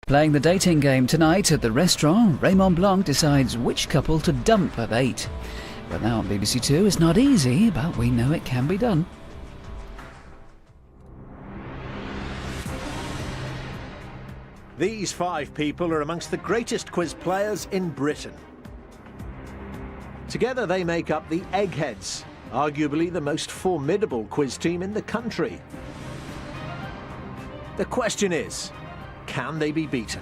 Playing the dating game tonight at the restaurant, Raymond Blanc decides which couple to dump at 8. But now on BBC Two, it's not easy, but we know it can be done. These 5 people are amongst the greatest quiz players in Britain. Together they make up the Eggheads, arguably the most formidable quiz team in the country. The question is, can they be beaten?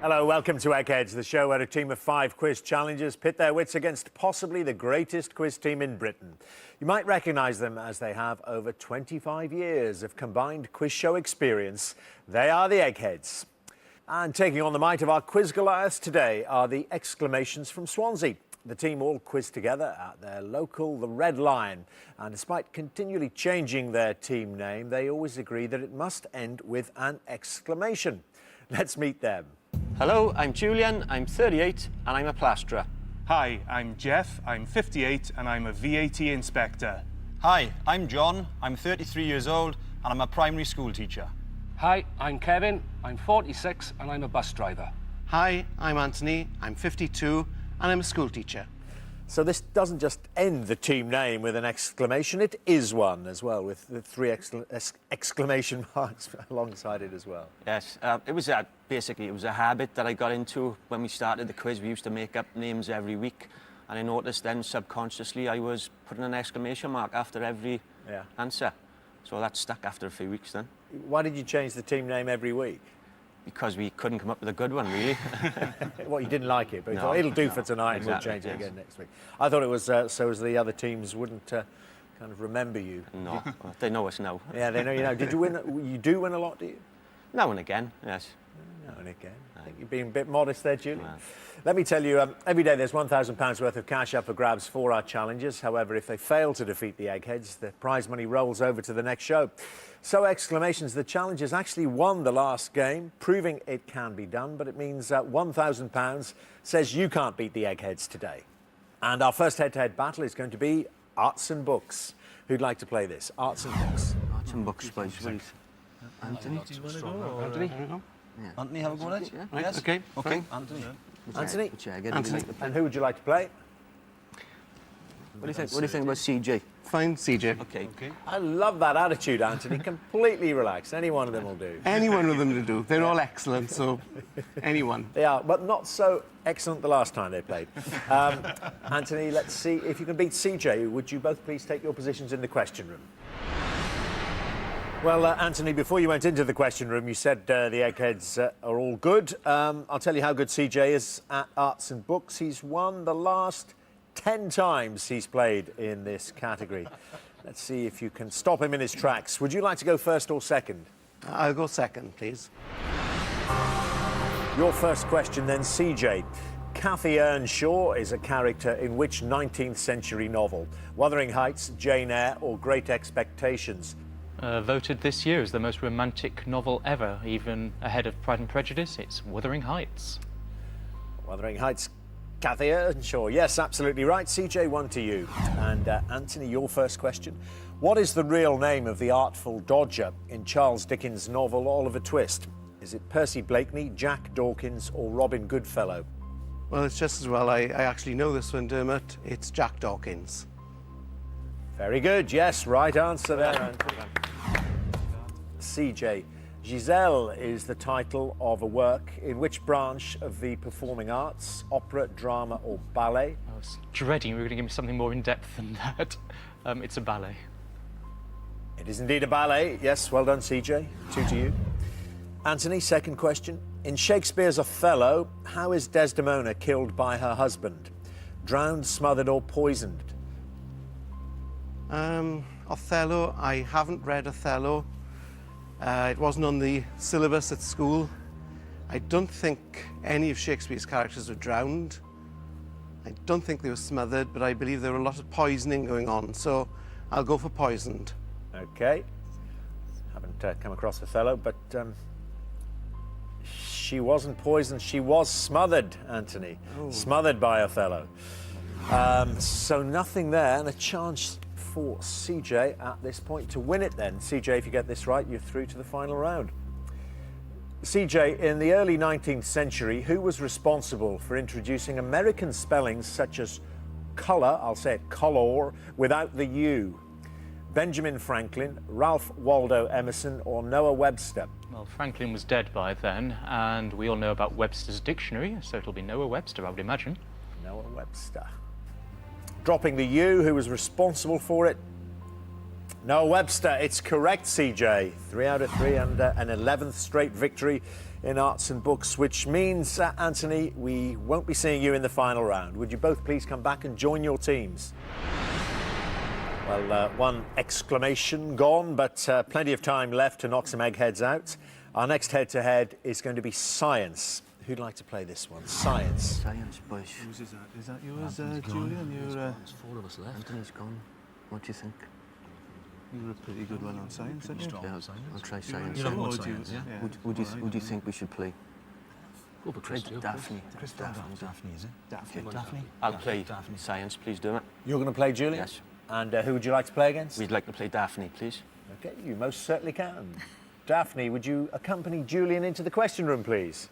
Hello, welcome to Eggheads, the show where a team of 5 quiz challengers pit their wits against possibly the greatest quiz team in Britain. You might recognise them as they have over 25 years of combined quiz show experience. They are the Eggheads. And taking on the might of our quiz Goliaths today are the Exclamations from Swansea. The team all quizzed together at their local, the Red Lion. And despite continually changing their team name, they always agree that it must end with an exclamation. Let's meet them. Hello, I'm Julian, I'm 38 and I'm a plasterer. Hi, I'm Jeff, I'm 58 and I'm a VAT inspector. Hi, I'm John, I'm 33 years old and I'm a primary school teacher. Hi, I'm Kevin, I'm 46 and I'm a bus driver. Hi, I'm Anthony, I'm 52 and I'm a school teacher. So this doesn't just end the team name with an exclamation, it is one as well, with the 3 exclamation marks alongside it as well. Yes, it was basically it was a habit that I got into when we started the quiz. We used to make up names every week, and I noticed then subconsciously I was putting an exclamation mark after every answer. So that stuck after a few weeks then. Why did you change the team name every week? Because we couldn't come up with a good one, really. Well, you didn't like it, but you thought it'll do for tonight, exactly, and we'll change it again next week. I thought it was so as the other teams wouldn't kind of remember you. No, they know us now. Yeah, they know you now. Did you win? You do win a lot, do you? Now and again, yes. Now and again. I think you're being a bit modest there, Julie. Well. Let me tell you, every day there's £1,000 worth of cash up for grabs for our challengers. However, if they fail to defeat the Eggheads, the prize money rolls over to the next show. So, exclamations, the challengers actually won the last game, proving it can be done, but it means £1,000 says you can't beat the Eggheads today. And our first head-to-head battle is going to be Arts and Books. Who'd like to play this? Arts and Books. Arts and Books, please. Anthony? Anthony? Yeah. Anthony, have a go at it? Yeah. Right, yes. OK. Anthony. Anthony? Anthony. And who would you like to play? What do you think? What do you think about CJ? Fine, CJ. Okay. I love that attitude, Anthony. Completely relaxed. Any one of them will do. Any one of them to do. They're all excellent, so anyone. They are, but not so excellent the last time they played. Anthony, let's see if you can beat CJ. Would you both please take your positions in the question room? Well, Anthony, before you went into the question room, you said the Eggheads are all good. I'll tell you how good CJ is at Arts and Books. He's won the last 10 times he's played in this category. Let's see if you can stop him in his tracks. Would you like to go first or second? I'll go second, please. Your first question then, CJ. Cathy Earnshaw is a character in which 19th century novel? Wuthering Heights, Jane Eyre or Great Expectations? Voted this year as the most romantic novel ever, even ahead of Pride and Prejudice. It's Wuthering Heights. Wuthering Heights, Cathy Earnshaw. Yes, absolutely right. CJ, 1 to you. And Anthony, your first question. What is the real name of the artful dodger in Charles Dickens' novel Oliver Twist? Is it Percy Blakeney, Jack Dawkins or Robin Goodfellow? Well, it's just as well I actually know this one, Dermot. It's Jack Dawkins. Very good. Yes, right answer there, Anthony. CJ, Giselle is the title of a work in which branch of the performing arts? Opera, drama or ballet? I was dreading you were going to give me something more in-depth than that. It's a ballet. It is indeed a ballet. Yes, well done, CJ. 2 to you. Anthony, second question. In Shakespeare's Othello, how is Desdemona killed by her husband? Drowned, smothered or poisoned? Othello, I haven't read Othello. It wasn't on the syllabus at school. I don't think any of Shakespeare's characters were drowned. I don't think they were smothered, but I believe there were a lot of poisoning going on, so I'll go for poisoned. OK. Haven't come across Othello, but she wasn't poisoned, she was smothered, Anthony. Oh. Smothered by Othello. So nothing there, and a chance for CJ at this point to win it then. CJ, if you get this right, you're through to the final round. CJ, in the early 19th century, who was responsible for introducing American spellings such as colour, I'll say it, color, without the U? Benjamin Franklin, Ralph Waldo Emerson, or Noah Webster? Well, Franklin was dead by then, and we all know about Webster's dictionary, so it'll be Noah Webster, I would imagine. Noah Webster. Dropping the U, who was responsible for it? Noah Webster. It's correct, CJ. 3 out of 3 and an 11th straight victory in arts and books, which means, Anthony, we won't be seeing you in the final round. Would you both please come back and join your teams? Well, one exclamation gone, but plenty of time left to knock some eggheads out. Our next head-to-head is going to be science. Who'd like to play this one? Science. Science, boys. Whose is that? Is that yours, Julian? There's 4 of us left. Anthony's gone. What do you think? You were a pretty good one on science, aren't you? Yeah, I'll try science. You know science, yeah? Who do you think we should play? Go for Chris. Daphne. Daphne, is it? Daphne. I'll play science, please do it. You're going to play Julian? Yes. And who would you like to play against? We'd like to play Daphne, please. OK, you most certainly can. Daphne, would you accompany Julian into the question room, please?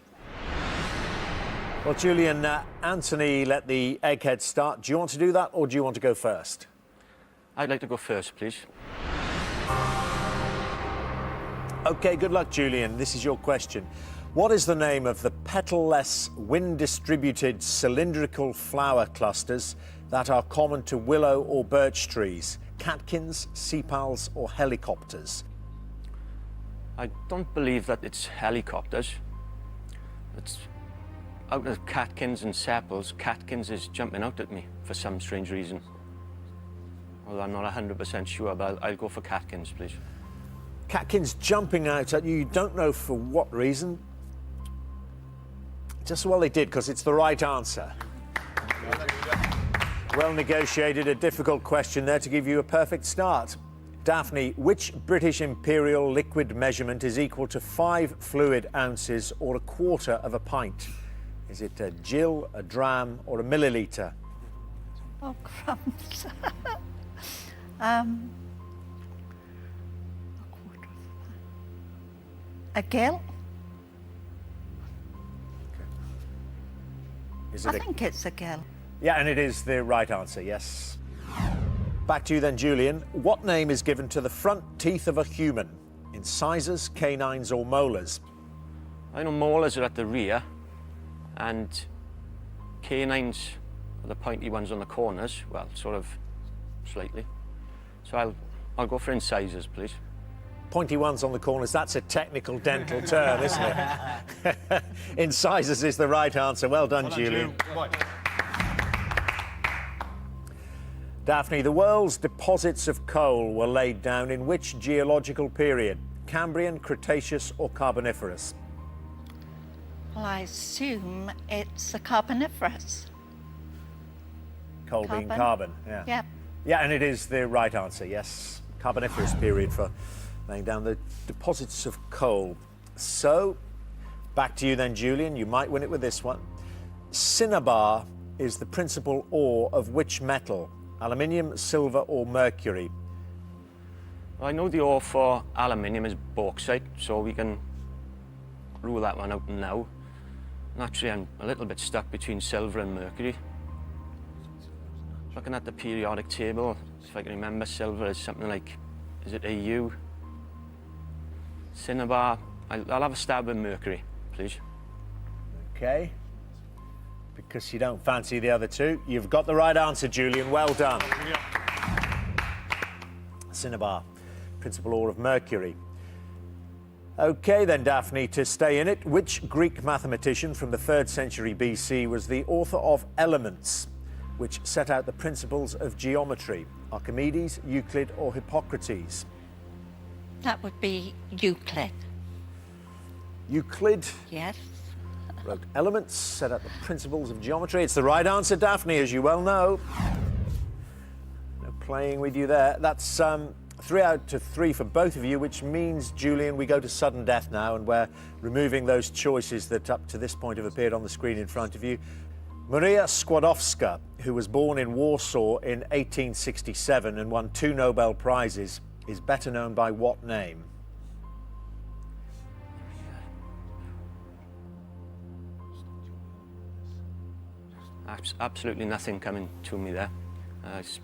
Well, Julian, Anthony let the egghead start. Do you want to do that, or do you want to go first? I'd like to go first, please. OK, good luck, Julian. This is your question. What is the name of the petal-less, wind-distributed, cylindrical flower clusters that are common to willow or birch trees? Catkins, sepals, or helicopters? I don't believe that it's helicopters. It's out of catkins and sepals. Catkins is jumping out at me for some strange reason. Well, I'm not 100% sure, but I'll go for catkins, please. Catkins jumping out at you. You don't know for what reason. Just well they did, because it's the right answer. Well negotiated, a difficult question there to give you a perfect start. Daphne, which British imperial liquid measurement is equal to 5 fluid ounces or 1/4 of a pint? Is it a gill, a dram, or a milliliter? Oh, crumbs. A gill? I think it's a gill. Yeah, and it is the right answer, yes. Back to you then, Julian. What name is given to the front teeth of a human? Incisors, canines, or molars? I know molars are at the rear, and canines are the pointy ones on the corners. Well, sort of slightly. So I'll go for incisors, please. Pointy ones on the corners, that's a technical dental term, isn't it? Incisors is the right answer. Well done, Julian. Daphne, the world's deposits of coal were laid down in which geological period? Cambrian, Cretaceous, or Carboniferous? Well, I assume it's a Carboniferous. Coal being carbon, yeah. Yeah. Yeah, and it is the right answer, yes. Carboniferous period for laying down the deposits of coal. So, back to you then, Julian. You might win it with this one. Cinnabar is the principal ore of which metal? Aluminium, silver, or mercury? Well, I know the ore for aluminium is bauxite, so we can rule that one out now. Naturally, I'm a little bit stuck between silver and mercury. Looking at the periodic table, if I can remember, silver is something like, is it AU? Cinnabar, I'll have a stab with mercury, please. OK. Because you don't fancy the other two. You've got the right answer, Julian. Well done. Cinnabar, principal ore of mercury. OK then, Daphne, to stay in it, which Greek mathematician from the 3rd century BC was the author of Elements, which set out the principles of geometry? Archimedes, Euclid, or Hippocrates? That would be Euclid. Euclid? Yes. Wrote Elements, set out the principles of geometry. It's the right answer, Daphne, as you well know. No playing with you there. That's 3 out of 3 for both of you, which means, Julian, we go to sudden death now, and we're removing those choices that up to this point have appeared on the screen in front of you. Maria Skłodowska, who was born in Warsaw in 1867 and won 2 Nobel Prizes, is better known by what name? Absolutely nothing coming to me there. It's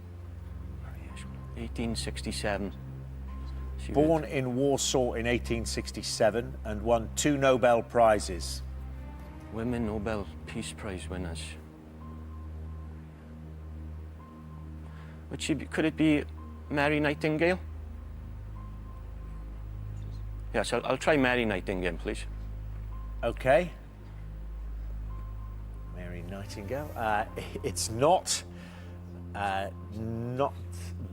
1867. Born in Warsaw in 1867 and won 2 Nobel Prizes. Women Nobel Peace Prize winners. Could it be Mary Nightingale? Yes, I'll try Mary Nightingale, please. Okay. Mary Nightingale. It's not. Not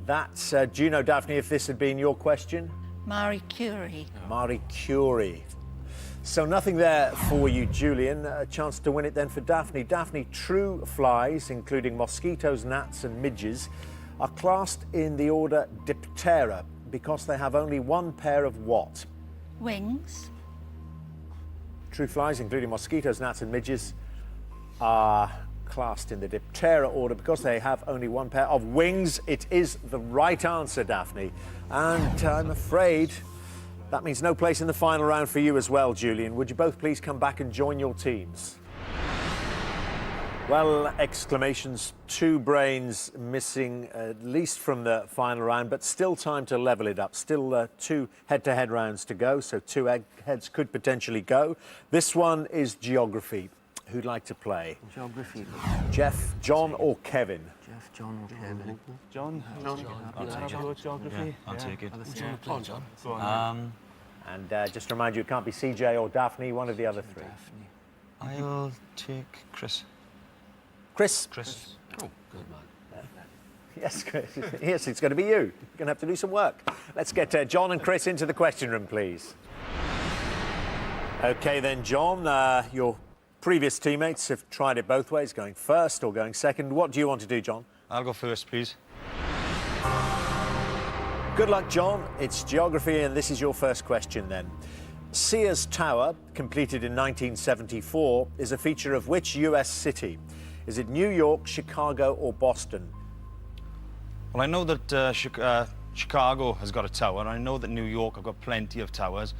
that. Do you know, Daphne, if this had been your question? Marie Curie. Marie Curie. So nothing there for you, Julian. A chance to win it then for Daphne. Daphne, true flies, including mosquitoes, gnats and midges, are classed in the order Diptera because they have only one pair of what? Wings. True flies, including mosquitoes, gnats and midges, are classed in the Diptera order because they have only one pair of wings. It is the right answer, Daphne. And I'm afraid that means no place in the final round for you as well, Julian. Would you both please come back and join your teams? Well, exclamations, 2 brains missing at least from the final round, but still time to level it up. Still 2 head-to-head rounds to go, so 2 eggheads could potentially go. This one is geography. Who'd like to play? Geography. Jeff, John or Kevin? Jeff, John or Kevin? John? I'll take it. Geography? I'll take it. Go on, John. Go on. And just to remind you, it can't be CJ or Daphne, one of the other 3. I'll take Chris. Chris? Chris. Oh, good man. Yes, Chris. Yes, it's going to be you. You're going to have to do some work. Let's get John and Chris into the question room, please. OK, then, John, your previous teammates have tried it both ways, going first or going second. What do you want to do, John? I'll go first, please. Good luck, John. It's geography, and this is your first question, then. Sears Tower, completed in 1974, is a feature of which US city? Is it New York, Chicago, or Boston? Well, I know that Chicago has got a tower, and I know that New York have got plenty of towers.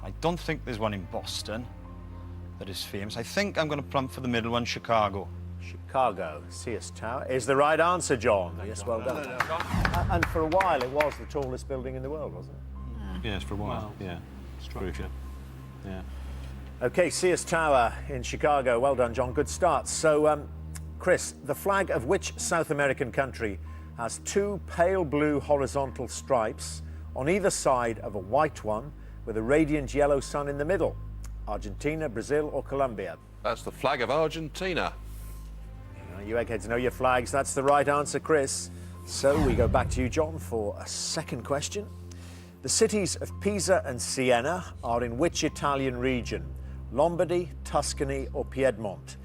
I don't think there's one in Boston that is famous. I think I'm going to plump for the middle one, Chicago. Chicago, Sears Tower, is the right answer, John. Yes, well done. And for a while, it was the tallest building in the world, wasn't it? Yes, for a while. Yeah. Structure. Yeah. OK, Sears Tower in Chicago. Well done, John. Good start. So, Chris, the flag of which South American country has 2 pale blue horizontal stripes on either side of a white one with a radiant yellow sun in the middle? Argentina, Brazil, or Colombia? That's the flag of Argentina. You eggheads know your flags. That's the right answer, Chris. So we go back to you, John, for a second question. The cities of Pisa and Siena are in which Italian region? Lombardy, Tuscany, or Piedmont?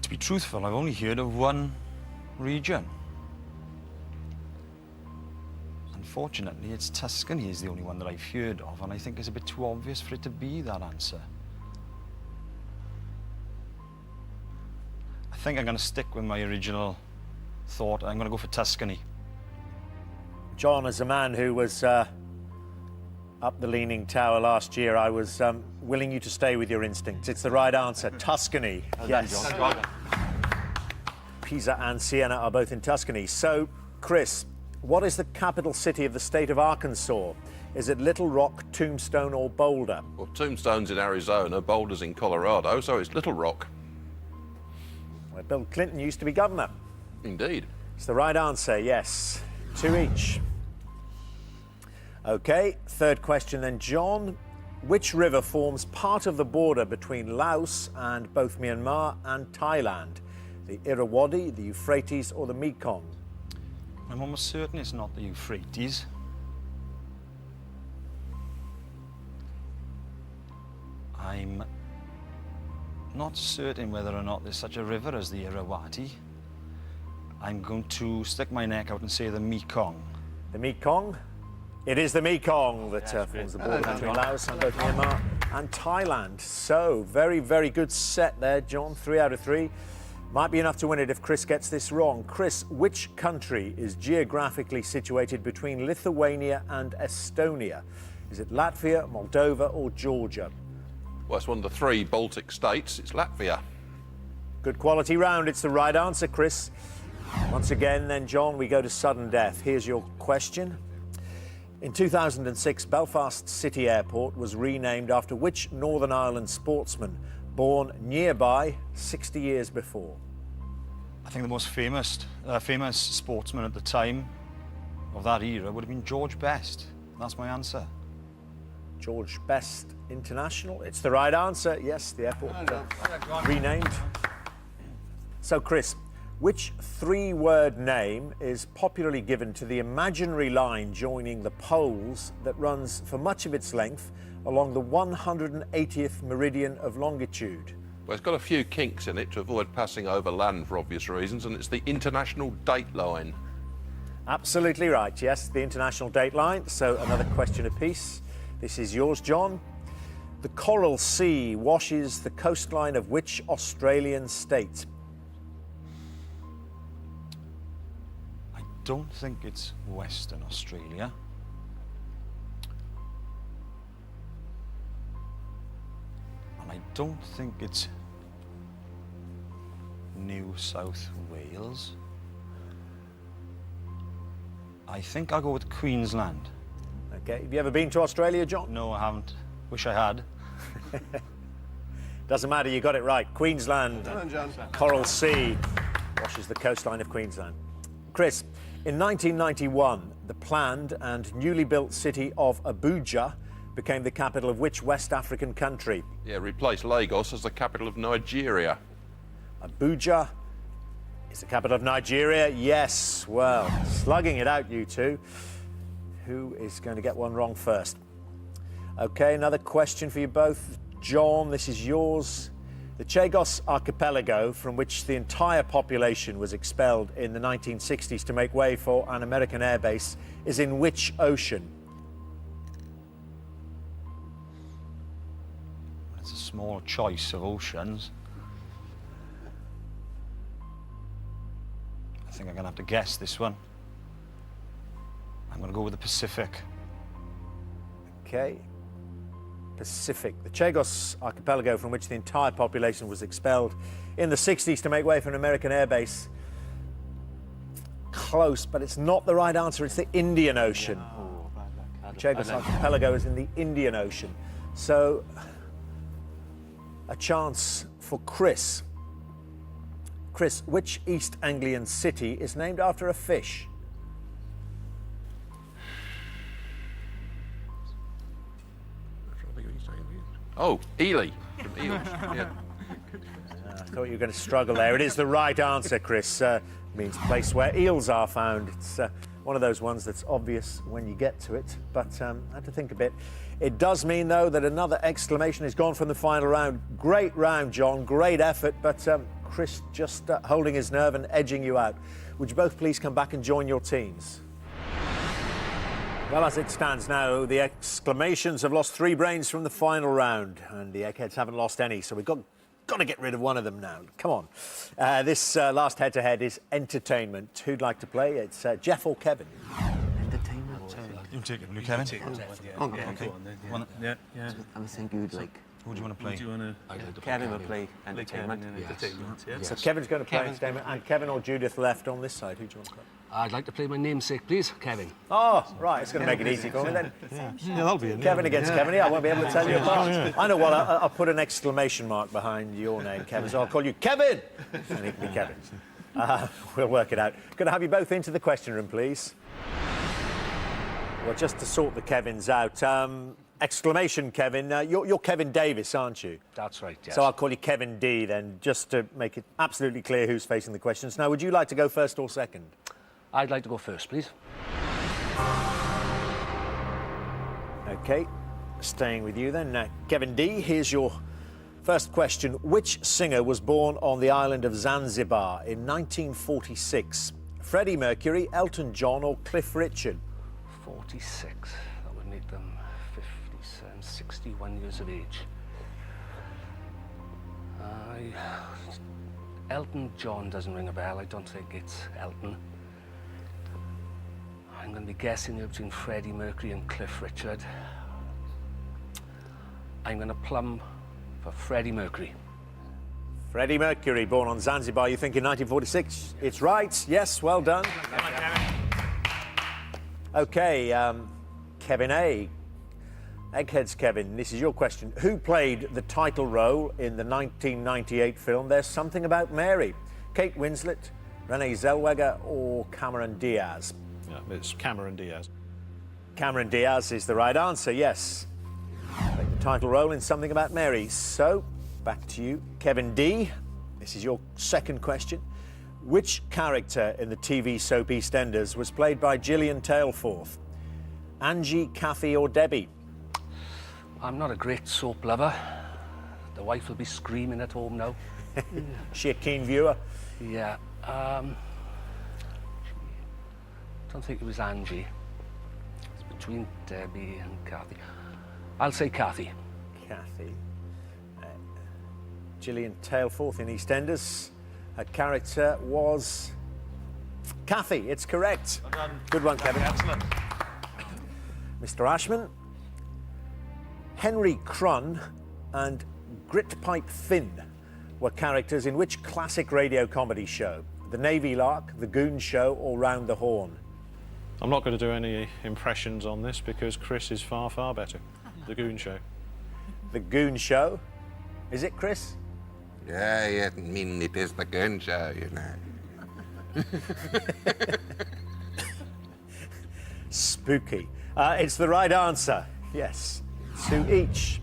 To be truthful, I've only heard of one region. Unfortunately, it's Tuscany is the only one that I've heard of, and I think it's a bit too obvious for it to be that answer. I think I'm going to stick with my original thought. I'm going to go for Tuscany. John, as a man who was up the Leaning Tower last year, I was willing you to stay with your instincts. It's the right answer, Tuscany. Yes. Pisa and Siena are both in Tuscany. So, Chris, what is the capital city of the state of Arkansas? Is it Little Rock, Tombstone, or Boulder? Well, Tombstone's in Arizona, Boulder's in Colorado, so it's Little Rock. Where Bill Clinton used to be governor. Indeed. It's the right answer, yes. 2 each. OK, third question then, John. Which river forms part of the border between Laos and both Myanmar and Thailand? The Irrawaddy, the Euphrates, or the Mekong? I'm almost certain it's not the Euphrates. I'm not certain whether or not there's such a river as the Irrawaddy. I'm going to stick my neck out and say the Mekong. The Mekong? It is the Mekong that forms the border between Laos and both Myanmar and Thailand. So, very, very good set there, John. 3 out of 3. Might be enough to win it if Chris gets this wrong. Chris, which country is geographically situated between Lithuania and Estonia? Is it Latvia, Moldova or Georgia? Well, it's one of the 3 Baltic states. It's Latvia. Good quality round. It's the right answer, Chris. Once again, then, John, we go to sudden death. Here's your question. In 2006, Belfast City Airport was renamed after which Northern Ireland sportsman born nearby 60 years before? I think the most famous sportsman at the time of that era would have been George Best. That's my answer. George Best International. It's the right answer. Yes, the airport renamed. So, Chris, which 3-word name is popularly given to the imaginary line joining the poles that runs for much of its length along the 180th meridian of longitude? Well, it's got a few kinks in it to avoid passing over land for obvious reasons, and it's the International Date Line. Absolutely right, yes, the International Date Line. So another question apiece. This is yours, John. The Coral Sea washes the coastline of which Australian state? I don't think it's Western Australia. And I don't think it's New South Wales. I think I'll go with Queensland. Okay, have you ever been to Australia, John? No, I haven't. Wish I had. Doesn't matter, you got it right. Queensland, Well done, John. Coral Sea washes the coastline of Queensland. Chris, in 1991, the planned and newly built city of Abuja became the capital of which West African country? Yeah, replace Lagos as the capital of Nigeria. Abuja is the capital of Nigeria. Yes, well, slugging it out, you two. Who is going to get one wrong first? Okay, another question for you both. John, this is yours. The Chagos Archipelago, from which the entire population was expelled in the 1960s to make way for an American airbase, is in which ocean? It's a small choice of oceans. I think I'm going to have to guess this one. I'm going to go with the Pacific. Okay. Pacific. The Chagos Archipelago, from which the entire population was expelled in the 60s to make way for an American airbase. Close, but it's not the right answer. It's the Indian Ocean. The Chagos Archipelago is in the Indian Ocean. So, a chance for Chris. Chris, which East Anglian city is named after a fish? Oh, Ely. From Eels. Yeah. I thought you were going to struggle there. It is the right answer, Chris. Means place where eels are found. It's one of those ones that's obvious when you get to it, but I had to think a bit. It does mean, though, that another exclamation is gone from the final round. Great round, John. Great effort, but Chris just holding his nerve and edging you out. Would you both please come back and join your teams? Well, as it stands now, the exclamations have lost 3 brains from the final round, and the Eggheads haven't lost any, so we've got to get rid of one of them now. Come on. This last head-to-head is entertainment. Who'd like to play? It's Jeff or Kevin? Entertainment. You take it, Kevin. Okay. Yeah. I was thinking you'd like. Who do you want to play? Kevin will play entertainment. So Kevin's going to play entertainment, and Kevin or Judith left on this side. Who do you want to play? I'd like to play my namesake, please, Kevin. Oh, right. It's going to make it easy for me then. Yeah, that'll be it. Kevin against Kevin. Yeah, I won't be able to tell you apart. I know what. I'll put an exclamation mark behind your name, Kevin. So I'll call you Kevin, and it can be Kevin. We'll work it out. Going to have you both into the question room, please. Well, just to sort the Kevins out. Exclamation, Kevin. You're Kevin Davis, aren't you? That's right, yes. So I'll call you Kevin D then, just to make it absolutely clear who's facing the questions. Now, would you like to go first or second? I'd like to go first, please. OK, staying with you then. Kevin D, here's your first question. Which singer was born on the island of Zanzibar in 1946? Freddie Mercury, Elton John or Cliff Richard? 46. That would make them I'm 61 years of age. Elton John doesn't ring a bell. I don't think it's Elton. I'm going to be guessing here between Freddie Mercury and Cliff Richard. I'm going to plumb for Freddie Mercury. Freddie Mercury, born on Zanzibar, you think in 1946? It's right. Yes, well done. Okay, Kevin A. Eggheads, Kevin, this is your question. Who played the title role in the 1998 film There's Something About Mary? Kate Winslet, Renee Zellweger, or Cameron Diaz? Yeah, it's Cameron Diaz. Cameron Diaz is the right answer, yes. Played the title role in Something About Mary. So, back to you, Kevin D. This is your second question. Which character in the TV soap EastEnders was played by Gillian Tailforth? Angie, Kathy, or Debbie? I'm not a great soap lover. The wife will be screaming at home now. She a keen viewer? Yeah. Don't think it was Angie. It's between Debbie and Kathy. I'll say Kathy. Kathy. Gillian Tailforth in EastEnders. Her character was Kathy. It's correct. Well done. Good one, Kevin. Excellent. Mr. Ashman. Henry Crun and Gritpipe Finn were characters in which classic radio comedy show? The Navy Lark, The Goon Show, or Round the Horn? I'm not going to do any impressions on this because Chris is far, far better. The Goon Show. The Goon Show. Is it, Chris? Yeah, I mean, it is the Goon Show, you know. Spooky. It's the right answer. Yes. 2 each.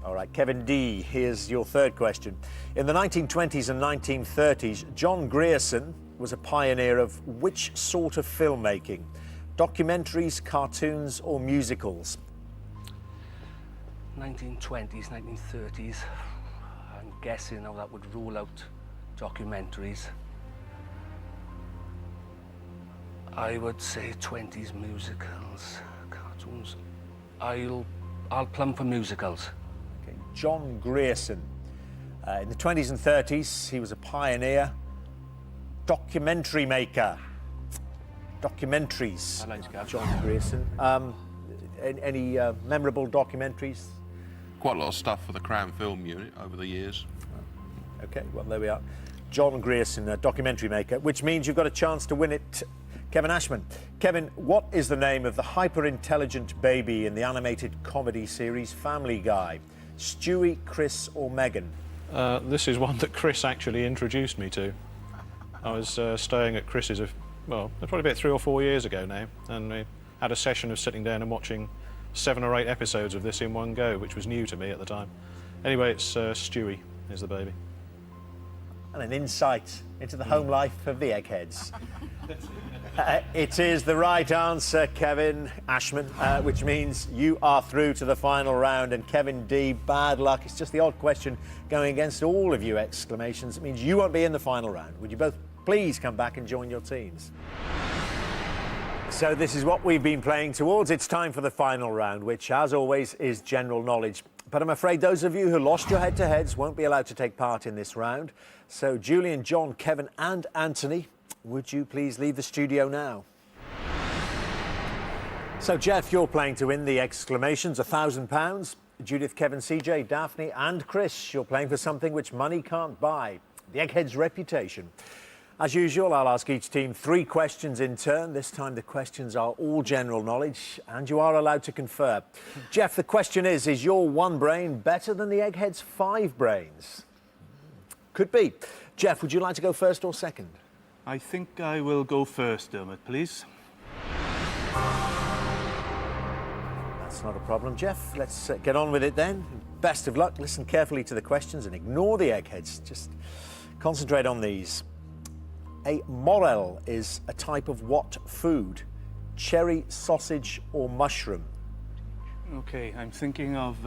All right, Kevin D, here's your third question. In the 1920s and 1930s, John Grierson was a pioneer of which sort of filmmaking? Documentaries, cartoons, or musicals? 1920s, 1930s. I'm guessing how that would rule out documentaries. I would say 20s musicals, cartoons. I'll plumb for musicals. Okay. John Grierson. In the 20s and 30s, he was a pioneer, documentary maker. Documentaries. John Grierson. Any memorable documentaries? Quite a lot of stuff for the Crown Film Unit over the years. Okay, well, there we are. John Grierson, a documentary maker, which means you've got a chance to win it. Kevin Ashman. Kevin, what is the name of the hyper-intelligent baby in the animated comedy series Family Guy? Stewie, Chris, or Megan? This is one that Chris actually introduced me to. I was staying at Chris's, probably about 3 or 4 years ago now, and we had a session of sitting down and watching 7 or 8 episodes of this in one go, which was new to me at the time. Anyway, it's Stewie is the baby. And an insight into the home life of the Eggheads. It is the right answer, Kevin Ashman, which means you are through to the final round. And Kevin D, bad luck. It's just the odd question going against all of you exclamations. It means you won't be in the final round. Would you both please come back and join your teams? So this is what we've been playing towards. It's time for the final round, which, as always, is general knowledge. But I'm afraid those of you who lost your head-to-heads won't be allowed to take part in this round. So Julian, John, Kevin and Anthony, would you please leave the studio now? So, Jeff, you're playing to win the exclamations, £1,000. Judith, Kevin, CJ, Daphne and Chris, you're playing for something which money can't buy, the Eggheads' reputation. As usual, I'll ask each team 3 questions in turn. This time the questions are all general knowledge and you are allowed to confer. Jeff, the question is your 1 brain better than the Eggheads' 5 brains? Could be. Jeff, would you like to go first or second? I think I will go first, Dermot, please. That's not a problem, Jeff. Let's get on with it then. Best of luck. Listen carefully to the questions and ignore the Eggheads. Just concentrate on these. A morel is a type of what food? Cherry, sausage or mushroom? Okay, I'm thinking of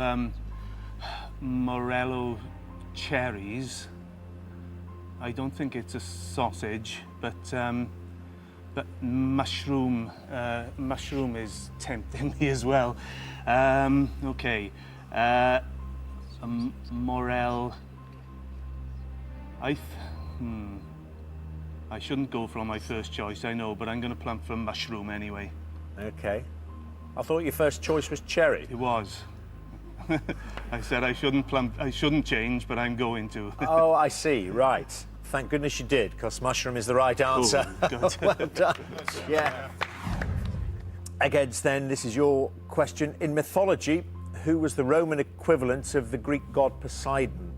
morello cherries. I don't think it's a sausage, but But mushroom is tempting me as well. Okay. Morel. I shouldn't go for my first choice, I know, but I'm going to plump for mushroom anyway. Okay. I thought your first choice was cherry. It was. I said I shouldn't change, but I'm going to. Oh, I see, right. Thank goodness you did, because mushroom is the right answer. Oh, good. Well done. Yeah. Eggheads, then, this is your question. In mythology, who was the Roman equivalent of the Greek god Poseidon?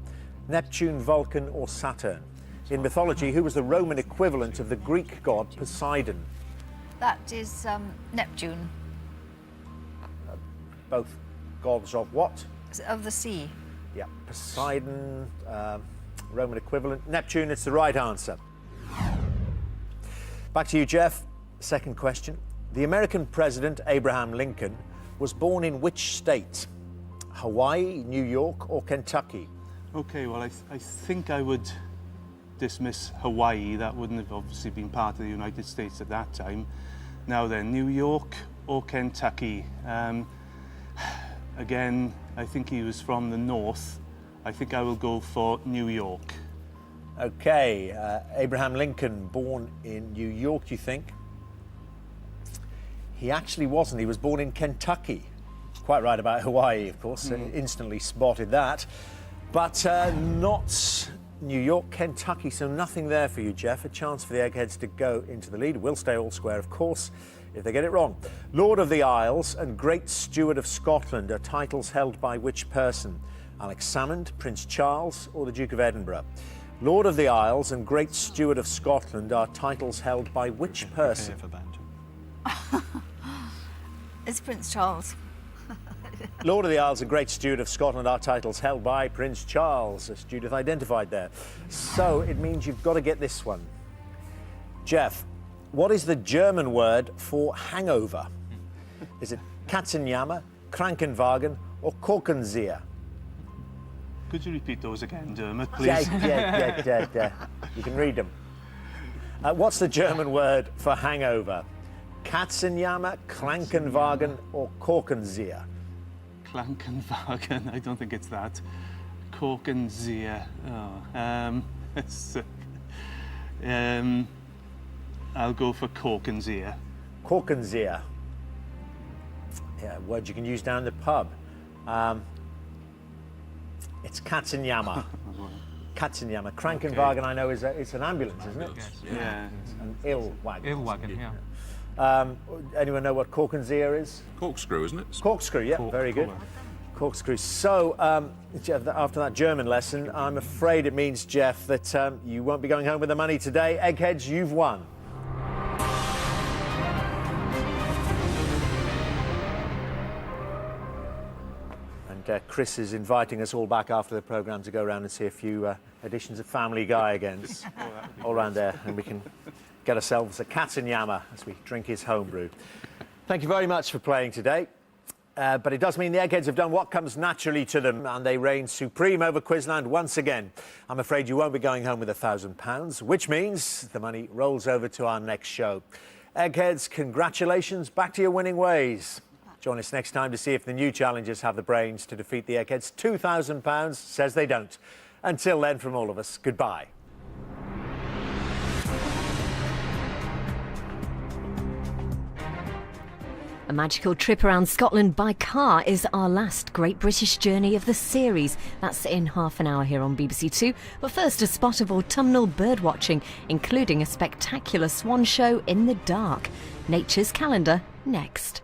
Neptune, Vulcan, or Saturn? In mythology, who was the Roman equivalent of the Greek god Poseidon? That is Neptune. Both gods of what? Of the sea. Yeah, Poseidon, Roman equivalent. Neptune, it's the right answer. Back to you, Jeff. Second question. The American president, Abraham Lincoln, was born in which state? Hawaii, New York, or Kentucky? Okay, well, I think I would dismiss Hawaii. That wouldn't have obviously been part of the United States at that time. Now then, New York or Kentucky? Again, I think he was from the north. I think I will go for New York. Okay, Abraham Lincoln, born in New York, you think? He actually wasn't. He was born in Kentucky. Quite right about Hawaii, of course. Instantly spotted that. But not New York, Kentucky, so nothing there for you, Jeff. A chance for the Eggheads to go into the lead. Will stay all square, of course, if they get it wrong. Lord of the Isles and Great Steward of Scotland are titles held by which person? Alex Salmond, Prince Charles, or the Duke of Edinburgh? Lord of the Isles and Great Steward of Scotland are titles held by which person? It's Prince Charles. Lord of the Isles and Great Steward of Scotland are titles held by Prince Charles, as Judith identified there. So it means you've got to get this one. Jeff, what is the German word for hangover? Is it Katzenjammer, Krankenwagen, or Korkenzieher? Could you repeat those again, Dermot, please? Yeah. You can read them. What's the German word for hangover? Katzenjammer, Krankenwagen, or Korkenzieher? Krankenwagen, I don't think it's that. Korkenzieher. I'll go for Korkenzieher. Korkenzieher. Yeah, word you can use down the pub. It's Katzenjammer. Katzenjammer. Krankenwagen, I know, it's an ambulance, isn't it? Yes. Yeah. An ill wagon. Ill wagon, yeah. Anyone know what Korkenzieher is? Corkscrew, isn't it? Corkscrew, yeah, very good. Corkscrew. So, Jeff, after that German lesson, I'm afraid it means, Jeff, that you won't be going home with the money today. Eggheads, you've won. And Chris is inviting us all back after the programme to go around and see a few editions of Family Guy again. All around there, and we can get ourselves a Katzenjammer as we drink his homebrew. Thank you very much for playing today. But it does mean the Eggheads have done what comes naturally to them, and they reign supreme over Quizland once again. I'm afraid you won't be going home with £1,000, which means the money rolls over to our next show. Eggheads, congratulations, back to your winning ways. Join us next time to see if the new challengers have the brains to defeat the Eggheads. £2,000 says they don't. Until then, from all of us, goodbye. A magical trip around Scotland by car is our last Great British Journey of the series. That's in half an hour here on BBC Two. But first, a spot of autumnal birdwatching, including a spectacular swan show in the dark. Nature's Calendar, next.